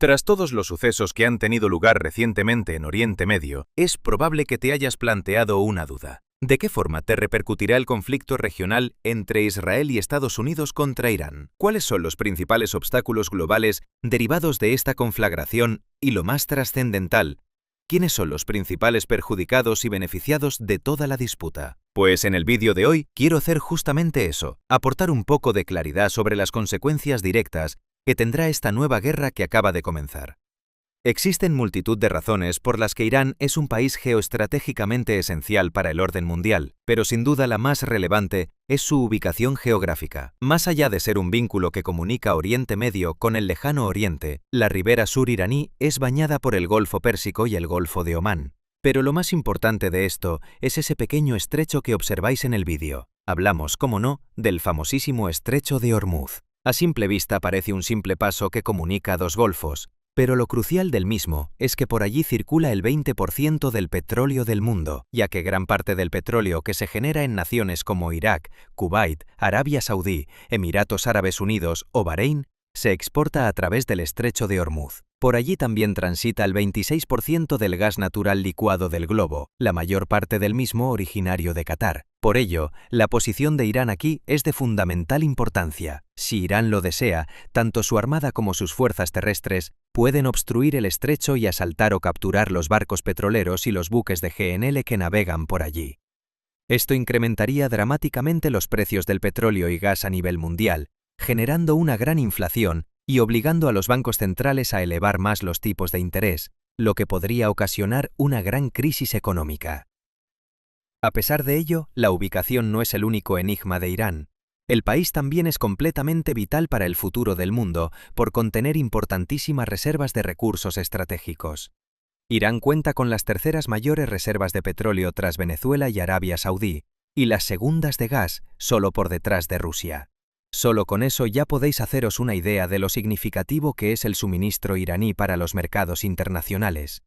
Tras todos los sucesos que han tenido lugar recientemente en Oriente Medio, es probable que te hayas planteado una duda. ¿De qué forma te repercutirá el conflicto regional entre Israel y Estados Unidos contra Irán? ¿Cuáles son los principales obstáculos globales derivados de esta conflagración? Y lo más trascendental, ¿quiénes son los principales perjudicados y beneficiados de toda la disputa? Pues en el vídeo de hoy quiero hacer justamente eso, aportar un poco de claridad sobre las consecuencias directas que tendrá esta nueva guerra que acaba de comenzar. Existen multitud de razones por las que Irán es un país geoestratégicamente esencial para el orden mundial, pero sin duda la más relevante es su ubicación geográfica. Más allá de ser un vínculo que comunica Oriente Medio con el lejano Oriente, la ribera sur iraní es bañada por el Golfo Pérsico y el Golfo de Omán. Pero lo más importante de esto es ese pequeño estrecho que observáis en el vídeo. Hablamos, como no, del famosísimo Estrecho de Ormuz. A simple vista parece un simple paso que comunica dos golfos, pero lo crucial del mismo es que por allí circula el 20% del petróleo del mundo, ya que gran parte del petróleo que se genera en naciones como Irak, Kuwait, Arabia Saudí, Emiratos Árabes Unidos o Bahrein se exporta a través del Estrecho de Ormuz. Por allí también transita el 26% del gas natural licuado del globo, la mayor parte del mismo originario de Qatar. Por ello, la posición de Irán aquí es de fundamental importancia. Si Irán lo desea, tanto su armada como sus fuerzas terrestres pueden obstruir el estrecho y asaltar o capturar los barcos petroleros y los buques de GNL que navegan por allí. Esto incrementaría dramáticamente los precios del petróleo y gas a nivel mundial, generando una gran inflación y obligando a los bancos centrales a elevar más los tipos de interés, lo que podría ocasionar una gran crisis económica. A pesar de ello, la ubicación no es el único enigma de Irán. El país también es completamente vital para el futuro del mundo por contener importantísimas reservas de recursos estratégicos. Irán cuenta con las terceras mayores reservas de petróleo tras Venezuela y Arabia Saudí, y las segundas de gas, solo por detrás de Rusia. Solo con eso ya podéis haceros una idea de lo significativo que es el suministro iraní para los mercados internacionales.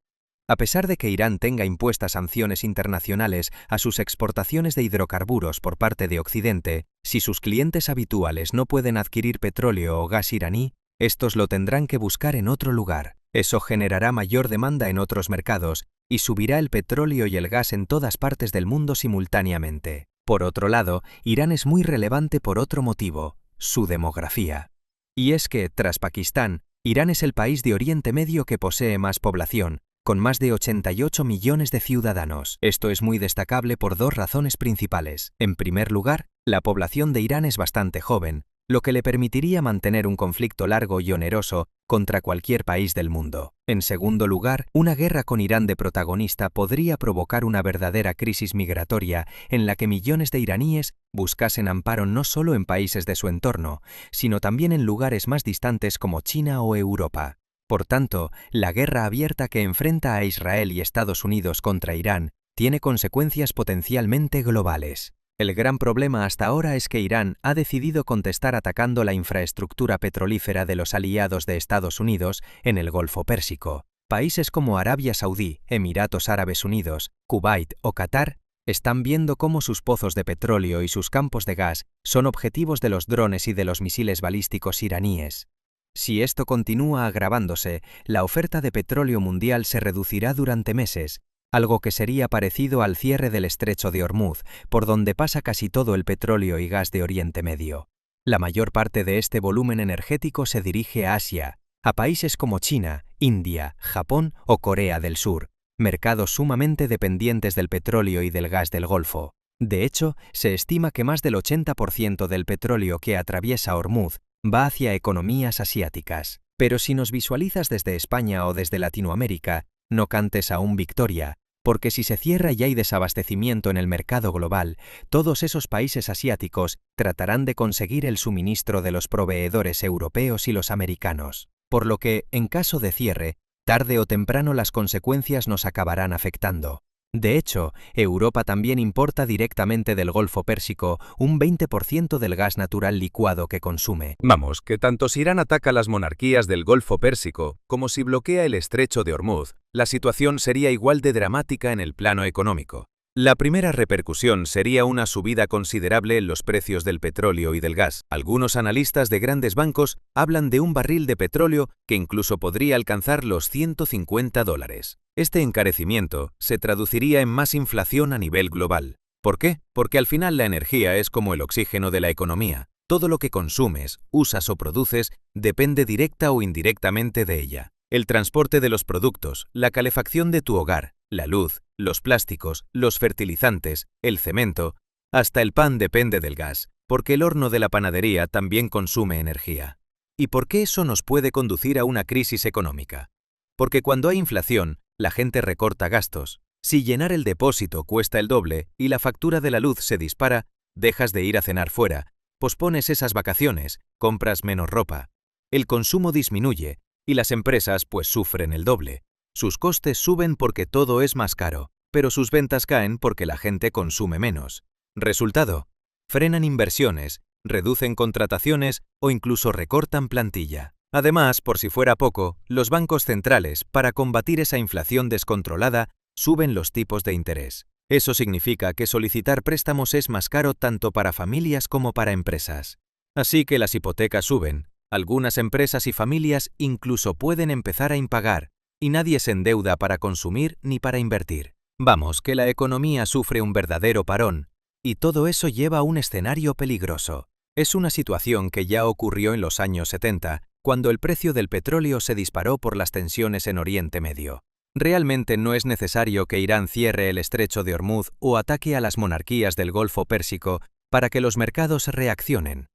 A pesar de que Irán tenga impuestas sanciones internacionales a sus exportaciones de hidrocarburos por parte de Occidente, si sus clientes habituales no pueden adquirir petróleo o gas iraní, estos lo tendrán que buscar en otro lugar. Eso generará mayor demanda en otros mercados y subirá el petróleo y el gas en todas partes del mundo simultáneamente. Por otro lado, Irán es muy relevante por otro motivo, su demografía. Y es que, tras Pakistán, Irán es el país de Oriente Medio que posee más población, con más de 88 millones de ciudadanos. Esto es muy destacable por dos razones principales. En primer lugar, la población de Irán es bastante joven, lo que le permitiría mantener un conflicto largo y oneroso contra cualquier país del mundo. En segundo lugar, una guerra con Irán de protagonista podría provocar una verdadera crisis migratoria en la que millones de iraníes buscasen amparo no solo en países de su entorno, sino también en lugares más distantes como China o Europa. Por tanto, la guerra abierta que enfrenta a Israel y Estados Unidos contra Irán tiene consecuencias potencialmente globales. El gran problema hasta ahora es que Irán ha decidido contestar atacando la infraestructura petrolífera de los aliados de Estados Unidos en el Golfo Pérsico. Países como Arabia Saudí, Emiratos Árabes Unidos, Kuwait o Qatar están viendo cómo sus pozos de petróleo y sus campos de gas son objetivos de los drones y de los misiles balísticos iraníes. Si esto continúa agravándose, la oferta de petróleo mundial se reducirá durante meses, algo que sería parecido al cierre del Estrecho de Ormuz, por donde pasa casi todo el petróleo y gas de Oriente Medio. La mayor parte de este volumen energético se dirige a Asia, a países como China, India, Japón o Corea del Sur, mercados sumamente dependientes del petróleo y del gas del Golfo. De hecho, se estima que más del 80% del petróleo que atraviesa Ormuz va hacia economías asiáticas. Pero si nos visualizas desde España o desde Latinoamérica, no cantes aún victoria, porque si se cierra y hay desabastecimiento en el mercado global, todos esos países asiáticos tratarán de conseguir el suministro de los proveedores europeos y los americanos. Por lo que, en caso de cierre, tarde o temprano las consecuencias nos acabarán afectando. De hecho, Europa también importa directamente del Golfo Pérsico un 20% del gas natural licuado que consume. Vamos, que tanto si Irán ataca las monarquías del Golfo Pérsico como si bloquea el Estrecho de Ormuz, la situación sería igual de dramática en el plano económico. La primera repercusión sería una subida considerable en los precios del petróleo y del gas. Algunos analistas de grandes bancos hablan de un barril de petróleo que incluso podría alcanzar los $150. Este encarecimiento se traduciría en más inflación a nivel global. ¿Por qué? Porque al final la energía es como el oxígeno de la economía. Todo lo que consumes, usas o produces depende directa o indirectamente de ella. El transporte de los productos, la calefacción de tu hogar, la luz, los plásticos, los fertilizantes, el cemento, hasta el pan depende del gas, porque el horno de la panadería también consume energía. ¿Y por qué eso nos puede conducir a una crisis económica? Porque cuando hay inflación, la gente recorta gastos. Si llenar el depósito cuesta el doble y la factura de la luz se dispara, dejas de ir a cenar fuera, pospones esas vacaciones, compras menos ropa. El consumo disminuye y las empresas pues sufren el doble. Sus costes suben porque todo es más caro, pero sus ventas caen porque la gente consume menos. Resultado: frenan inversiones, reducen contrataciones o incluso recortan plantilla. Además, por si fuera poco, los bancos centrales, para combatir esa inflación descontrolada, suben los tipos de interés. Eso significa que solicitar préstamos es más caro tanto para familias como para empresas. Así que las hipotecas suben, algunas empresas y familias incluso pueden empezar a impagar, y nadie se endeuda para consumir ni para invertir. Vamos, que la economía sufre un verdadero parón, y todo eso lleva a un escenario peligroso. Es una situación que ya ocurrió en los años 70, cuando el precio del petróleo se disparó por las tensiones en Oriente Medio. Realmente no es necesario que Irán cierre el estrecho de Hormuz o ataque a las monarquías del Golfo Pérsico para que los mercados reaccionen.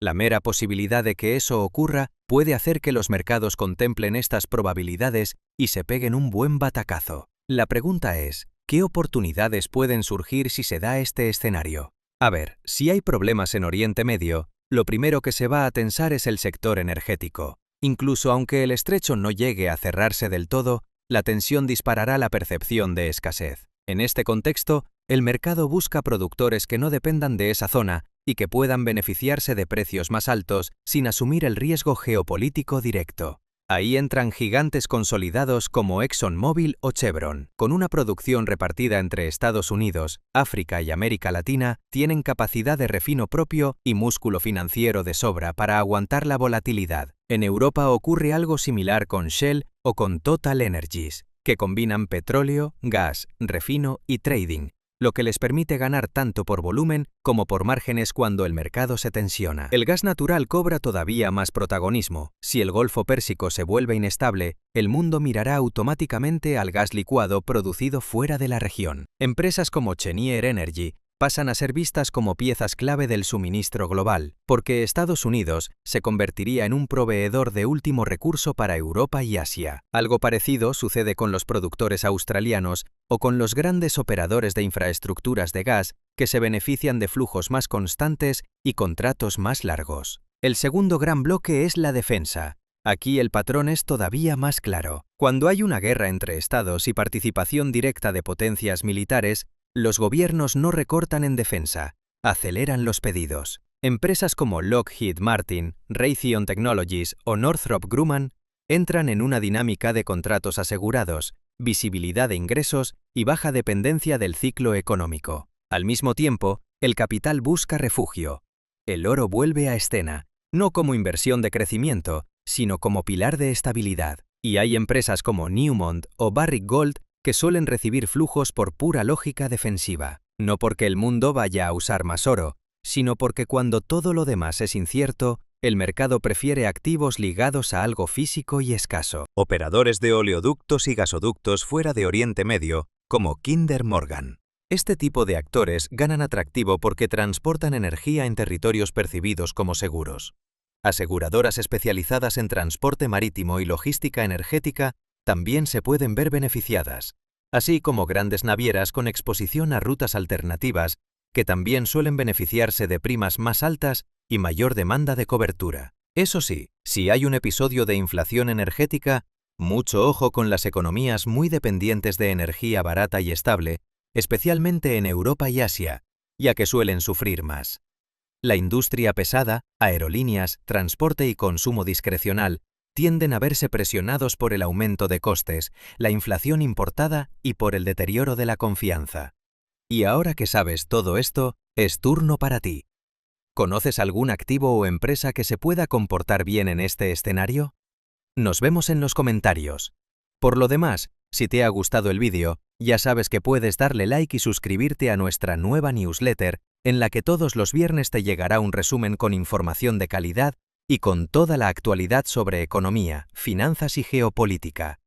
La mera posibilidad de que eso ocurra puede hacer que los mercados contemplen estas probabilidades y se peguen un buen batacazo. La pregunta es, ¿qué oportunidades pueden surgir si se da este escenario? A ver, si hay problemas en Oriente Medio, lo primero que se va a tensar es el sector energético. Incluso aunque el estrecho no llegue a cerrarse del todo, la tensión disparará la percepción de escasez. En este contexto, el mercado busca productores que no dependan de esa zona y que puedan beneficiarse de precios más altos sin asumir el riesgo geopolítico directo. Ahí entran gigantes consolidados como ExxonMobil o Chevron. Con una producción repartida entre Estados Unidos, África y América Latina, tienen capacidad de refino propio y músculo financiero de sobra para aguantar la volatilidad. En Europa ocurre algo similar con Shell o con Total Energies, que combinan petróleo, gas, refino y trading, lo que les permite ganar tanto por volumen como por márgenes cuando el mercado se tensiona. El gas natural cobra todavía más protagonismo. Si el Golfo Pérsico se vuelve inestable, el mundo mirará automáticamente al gas licuado producido fuera de la región. Empresas como Cheniere Energy pasan a ser vistas como piezas clave del suministro global, porque Estados Unidos se convertiría en un proveedor de último recurso para Europa y Asia. Algo parecido sucede con los productores australianos o con los grandes operadores de infraestructuras de gas que se benefician de flujos más constantes y contratos más largos. El segundo gran bloque es la defensa. Aquí el patrón es todavía más claro. Cuando hay una guerra entre estados y participación directa de potencias militares, los gobiernos no recortan en defensa, aceleran los pedidos. Empresas como Lockheed Martin, Raytheon Technologies o Northrop Grumman entran en una dinámica de contratos asegurados, visibilidad de ingresos y baja dependencia del ciclo económico. Al mismo tiempo, el capital busca refugio. El oro vuelve a escena, no como inversión de crecimiento, sino como pilar de estabilidad. Y hay empresas como Newmont o Barrick Gold que suelen recibir flujos por pura lógica defensiva, no porque el mundo vaya a usar más oro, sino porque cuando todo lo demás es incierto, el mercado prefiere activos ligados a algo físico y escaso. Operadores de oleoductos y gasoductos fuera de Oriente Medio, como Kinder Morgan. Este tipo de actores ganan atractivo porque transportan energía en territorios percibidos como seguros. Aseguradoras especializadas en transporte marítimo y logística energética también se pueden ver beneficiadas, así como grandes navieras con exposición a rutas alternativas que también suelen beneficiarse de primas más altas y mayor demanda de cobertura. Eso sí, si hay un episodio de inflación energética, mucho ojo con las economías muy dependientes de energía barata y estable, especialmente en Europa y Asia, ya que suelen sufrir más. La industria pesada, aerolíneas, transporte y consumo discrecional tienden a verse presionados por el aumento de costes, la inflación importada y por el deterioro de la confianza. Y ahora que sabes todo esto, es turno para ti. ¿Conoces algún activo o empresa que se pueda comportar bien en este escenario? Nos vemos en los comentarios. Por lo demás, si te ha gustado el vídeo, ya sabes que puedes darle like y suscribirte a nuestra nueva newsletter, en la que todos los viernes te llegará un resumen con información de calidad y con toda la actualidad sobre economía, finanzas y geopolítica.